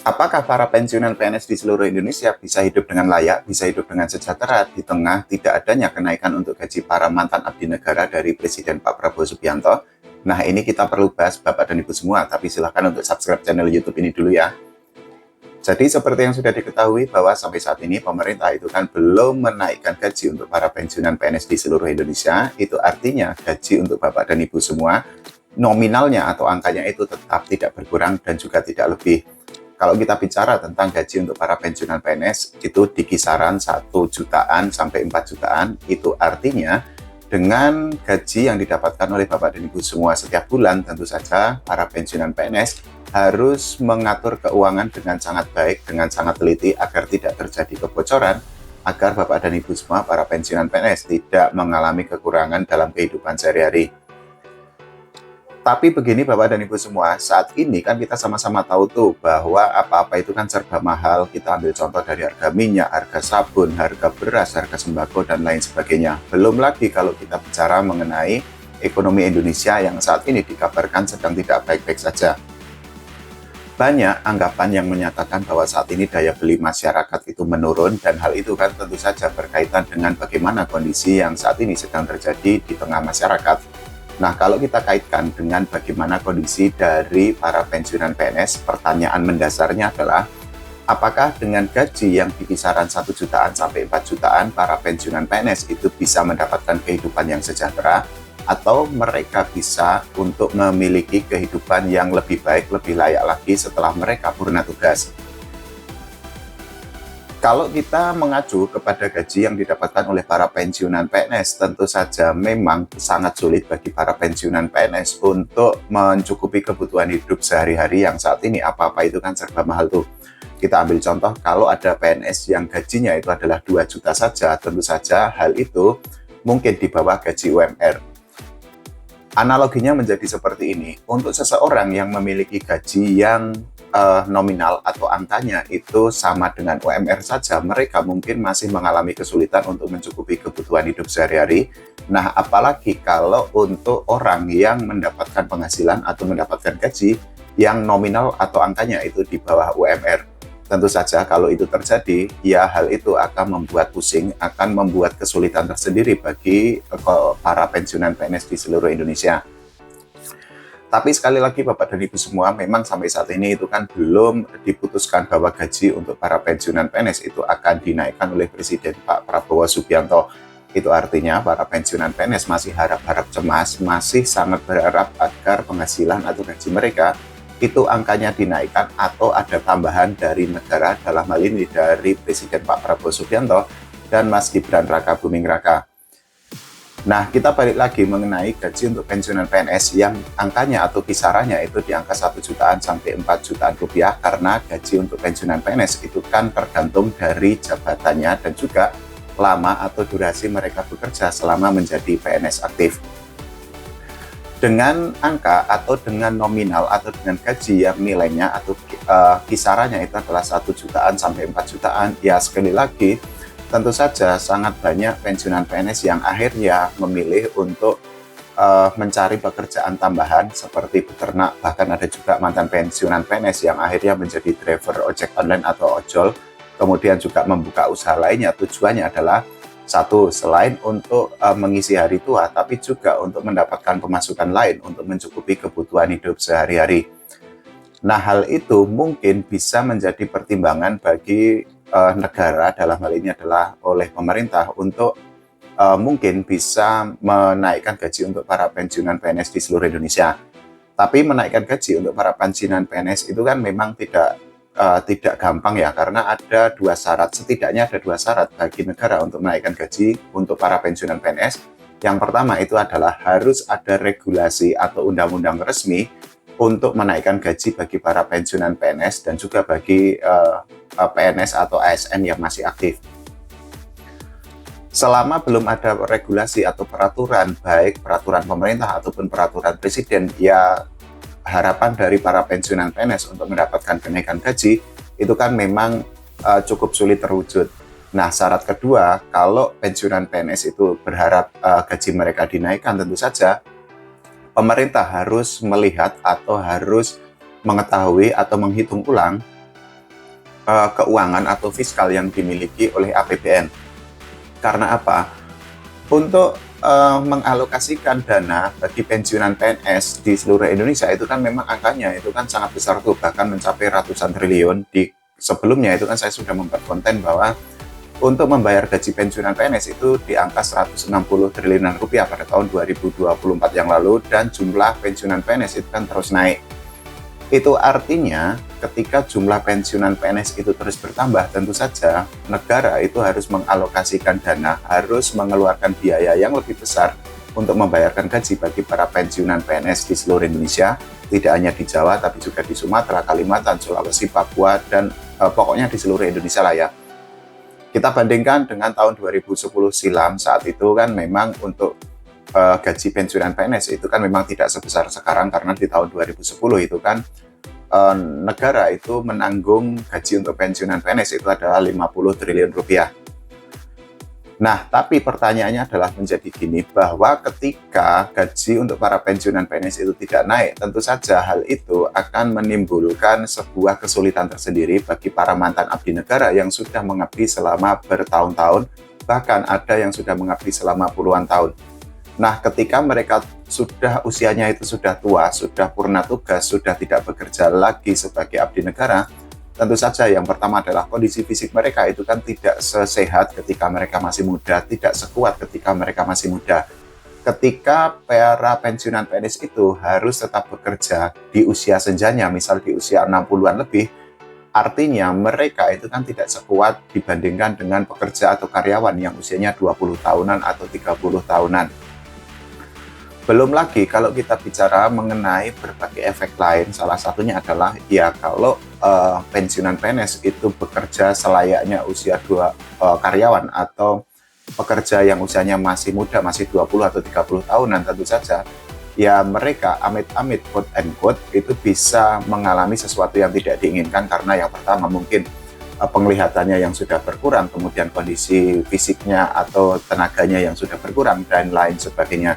Apakah para pensiunan PNS di seluruh Indonesia bisa hidup dengan layak, bisa hidup dengan sejahtera di tengah tidak adanya kenaikan untuk gaji para mantan abdi negara dari Presiden Pak Prabowo Subianto? Nah, ini kita perlu bahas Bapak dan Ibu semua, tapi silahkan untuk subscribe channel YouTube ini dulu ya. Jadi seperti yang sudah diketahui bahwa sampai saat ini pemerintah itu kan belum menaikkan gaji untuk para pensiunan PNS di seluruh Indonesia. Itu artinya gaji untuk Bapak dan Ibu semua nominalnya atau angkanya itu tetap tidak berkurang dan juga tidak lebih. Kalau kita bicara tentang gaji untuk para pensiunan PNS itu di kisaran 1 jutaan sampai 4 jutaan, itu artinya dengan gaji yang didapatkan oleh Bapak dan Ibu semua setiap bulan, tentu saja para pensiunan PNS harus mengatur keuangan dengan sangat baik, dengan sangat teliti agar tidak terjadi kebocoran, agar Bapak dan Ibu semua para pensiunan PNS tidak mengalami kekurangan dalam kehidupan sehari-hari. Tapi begini Bapak dan Ibu semua, saat ini kan kita sama-sama tahu tuh bahwa apa-apa itu kan serba mahal. Kita ambil contoh dari harga minyak, harga sabun, harga beras, harga sembako, dan lain sebagainya. Belum lagi kalau kita bicara mengenai ekonomi Indonesia yang saat ini dikabarkan sedang tidak baik-baik saja. Banyak anggapan yang menyatakan bahwa saat ini daya beli masyarakat itu menurun, dan hal itu kan tentu saja berkaitan dengan bagaimana kondisi yang saat ini sedang terjadi di tengah masyarakat. Nah, kalau kita kaitkan dengan bagaimana kondisi dari para pensiunan PNS, pertanyaan mendasarnya adalah, apakah dengan gaji yang di kisaran 1 jutaan sampai 4 jutaan, para pensiunan PNS itu bisa mendapatkan kehidupan yang sejahtera, atau mereka bisa untuk memiliki kehidupan yang lebih baik, lebih layak lagi setelah mereka purna tugas. Kalau kita mengacu kepada gaji yang didapatkan oleh para pensiunan PNS, tentu saja memang sangat sulit bagi para pensiunan PNS untuk mencukupi kebutuhan hidup sehari-hari yang saat ini apa-apa itu kan serba mahal tuh. Kita ambil contoh, kalau ada PNS yang gajinya itu adalah 2 juta saja, tentu saja hal itu mungkin di bawah gaji UMR. Analoginya menjadi seperti ini, untuk seseorang yang memiliki gaji yang nominal atau angkanya itu sama dengan UMR saja, mereka mungkin masih mengalami kesulitan untuk mencukupi kebutuhan hidup sehari-hari. Nah, apalagi kalau untuk orang yang mendapatkan penghasilan atau mendapatkan gaji yang nominal atau angkanya itu di bawah UMR. Tentu saja kalau itu terjadi, ya hal itu akan membuat pusing, akan membuat kesulitan tersendiri bagi para pensiunan PNS di seluruh Indonesia. Tapi sekali lagi Bapak dan Ibu semua, memang sampai saat ini itu kan belum diputuskan bahwa gaji untuk para pensiunan PNS itu akan dinaikkan oleh Presiden Pak Prabowo Subianto. Itu artinya para pensiunan PNS masih harap-harap cemas, masih sangat berharap agar penghasilan atau gaji mereka itu angkanya dinaikkan atau ada tambahan dari negara, dalam hal ini dari Presiden Pak Prabowo Subianto dan Mas Gibran Raka Buming Raka. Nah, kita balik lagi mengenai gaji untuk pensiunan PNS yang angkanya atau kisarannya itu di angka 1 jutaan sampai 4 jutaan rupiah, karena gaji untuk pensiunan PNS itu kan tergantung dari jabatannya dan juga lama atau durasi mereka bekerja selama menjadi PNS aktif. Dengan angka atau dengan nominal atau dengan gaji yang nilainya atau kisarannya itu adalah 1 jutaan sampai 4 jutaan, ya sekali lagi tentu saja sangat banyak pensiunan PNS yang akhirnya memilih untuk mencari pekerjaan tambahan seperti beternak, bahkan ada juga mantan pensiunan PNS yang akhirnya menjadi driver ojek online atau ojol, kemudian juga membuka usaha lainnya. Tujuannya adalah satu, selain untuk mengisi hari tua, tapi juga untuk mendapatkan pemasukan lain untuk mencukupi kebutuhan hidup sehari-hari. Nah, hal itu mungkin bisa menjadi pertimbangan bagi negara, dalam hal ini adalah oleh pemerintah, untuk mungkin bisa menaikkan gaji untuk para pensiunan PNS di seluruh Indonesia. Tapi menaikkan gaji untuk para pensiunan PNS itu kan memang tidak gampang ya, karena ada 2 syarat, setidaknya ada 2 syarat bagi negara untuk menaikkan gaji untuk para pensiunan PNS. Yang pertama itu adalah harus ada regulasi atau undang-undang resmi untuk menaikkan gaji bagi para pensiunan PNS dan juga bagi PNS atau ASN yang masih aktif. Selama belum ada regulasi atau peraturan, baik peraturan pemerintah ataupun peraturan presiden, ya harapan dari para pensiunan PNS untuk mendapatkan kenaikan gaji itu kan memang cukup sulit terwujud. Nah, syarat kedua, kalau pensiunan PNS itu berharap gaji mereka dinaikkan, tentu saja pemerintah harus melihat atau harus mengetahui atau menghitung ulang keuangan atau fiskal yang dimiliki oleh APBN. Karena apa? Untuk mengalokasikan dana bagi pensiunan PNS di seluruh Indonesia itu kan memang angkanya itu kan sangat besar tuh, bahkan mencapai ratusan triliun. Di sebelumnya itu kan saya sudah membuat konten bahwa untuk membayar gaji pensiunan PNS itu di angka 160 triliunan rupiah pada tahun 2024 yang lalu, dan jumlah pensiunan PNS itu kan terus naik. Itu artinya ketika jumlah pensiunan PNS itu terus bertambah, tentu saja negara itu harus mengalokasikan dana, harus mengeluarkan biaya yang lebih besar untuk membayarkan gaji bagi para pensiunan PNS di seluruh Indonesia, tidak hanya di Jawa tapi juga di Sumatera, Kalimantan, Sulawesi, Papua, dan pokoknya di seluruh Indonesia lah ya. Kita bandingkan dengan tahun 2010 silam, saat itu kan memang untuk gaji pensiunan PNS itu kan memang tidak sebesar sekarang, karena di tahun 2010 itu kan negara itu menanggung gaji untuk pensiunan PNS itu adalah 50 triliun rupiah. Nah, tapi pertanyaannya adalah menjadi gini, bahwa ketika gaji untuk para pensiunan PNS itu tidak naik, tentu saja hal itu akan menimbulkan sebuah kesulitan tersendiri bagi para mantan abdi negara yang sudah mengabdi selama bertahun-tahun, bahkan ada yang sudah mengabdi selama puluhan tahun. Nah, ketika mereka sudah usianya itu sudah tua, sudah purna tugas, sudah tidak bekerja lagi sebagai abdi negara, tentu saja yang pertama adalah kondisi fisik mereka itu kan tidak sesehat ketika mereka masih muda, tidak sekuat ketika mereka masih muda. Ketika para pensiunan PNS itu harus tetap bekerja di usia senjanya, misal di usia 60-an lebih, artinya mereka itu kan tidak sekuat dibandingkan dengan pekerja atau karyawan yang usianya 20 tahunan atau 30 tahunan. Belum lagi kalau kita bicara mengenai berbagai efek lain, salah satunya adalah ya kalau pensiunan PNS itu bekerja selayaknya usia karyawan atau pekerja yang usianya masih muda, masih 20 atau 30 tahunan, tentu saja ya mereka amit-amit quote and quote itu bisa mengalami sesuatu yang tidak diinginkan, karena yang pertama mungkin penglihatannya yang sudah berkurang, kemudian kondisi fisiknya atau tenaganya yang sudah berkurang, dan lain sebagainya.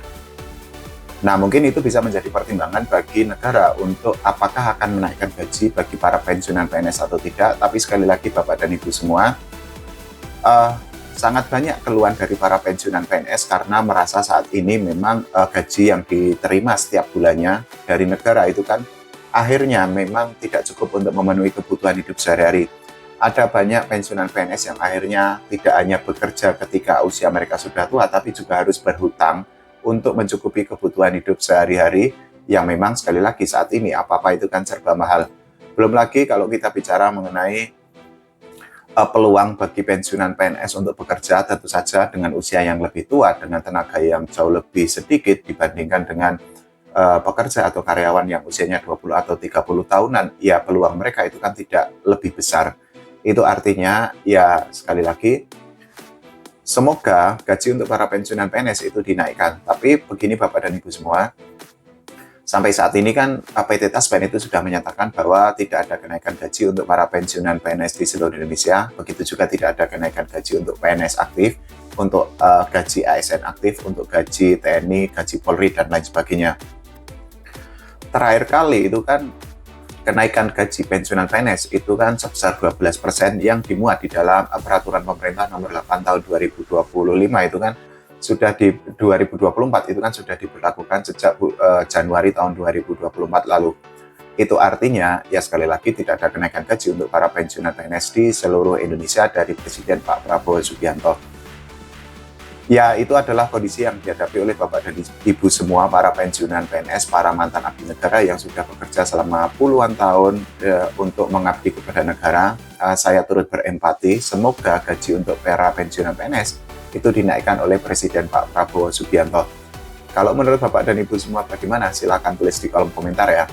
Nah, mungkin itu bisa menjadi pertimbangan bagi negara untuk apakah akan menaikkan gaji bagi para pensiunan PNS atau tidak. Tapi sekali lagi Bapak dan Ibu semua, sangat banyak keluhan dari para pensiunan PNS karena merasa saat ini memang gaji yang diterima setiap bulannya dari negara itu kan akhirnya memang tidak cukup untuk memenuhi kebutuhan hidup sehari-hari. Ada banyak pensiunan PNS yang akhirnya tidak hanya bekerja ketika usia mereka sudah tua, tapi juga harus berhutang untuk mencukupi kebutuhan hidup sehari-hari yang memang sekali lagi saat ini apa-apa itu kan serba mahal. Belum lagi kalau kita bicara mengenai peluang bagi pensiunan PNS untuk bekerja, tentu saja dengan usia yang lebih tua, dengan tenaga yang jauh lebih sedikit dibandingkan dengan pekerja atau karyawan yang usianya 20 atau 30 tahunan, ya peluang mereka itu kan tidak lebih besar. Itu artinya ya sekali lagi, semoga gaji untuk para pensiunan PNS itu dinaikkan. Tapi begini Bapak dan Ibu semua, sampai saat ini kan PT Taspen itu sudah menyatakan bahwa tidak ada kenaikan gaji untuk para pensiunan PNS di seluruh Indonesia. Begitu juga tidak ada kenaikan gaji untuk PNS aktif, untuk gaji ASN aktif, untuk gaji TNI, gaji Polri, dan lain sebagainya. Terakhir kali itu kan kenaikan gaji pensiunan PNS itu kan sebesar 12% yang dimuat di dalam peraturan pemerintah nomor 8 tahun 2025 itu kan sudah di 2024 itu kan sudah diberlakukan sejak Januari tahun 2024 lalu. Itu artinya ya sekali lagi tidak ada kenaikan gaji untuk para pensiunan PNS di seluruh Indonesia dari Presiden Pak Prabowo Subianto. Ya, itu adalah kondisi yang dihadapi oleh Bapak dan Ibu semua para pensiunan PNS, para mantan abdi negara yang sudah bekerja selama puluhan tahun untuk mengabdi kepada negara. Saya turut berempati, semoga gaji untuk para pensiunan PNS itu dinaikkan oleh Presiden Pak Prabowo Subianto. Kalau menurut Bapak dan Ibu semua bagaimana? Silakan tulis di kolom komentar ya.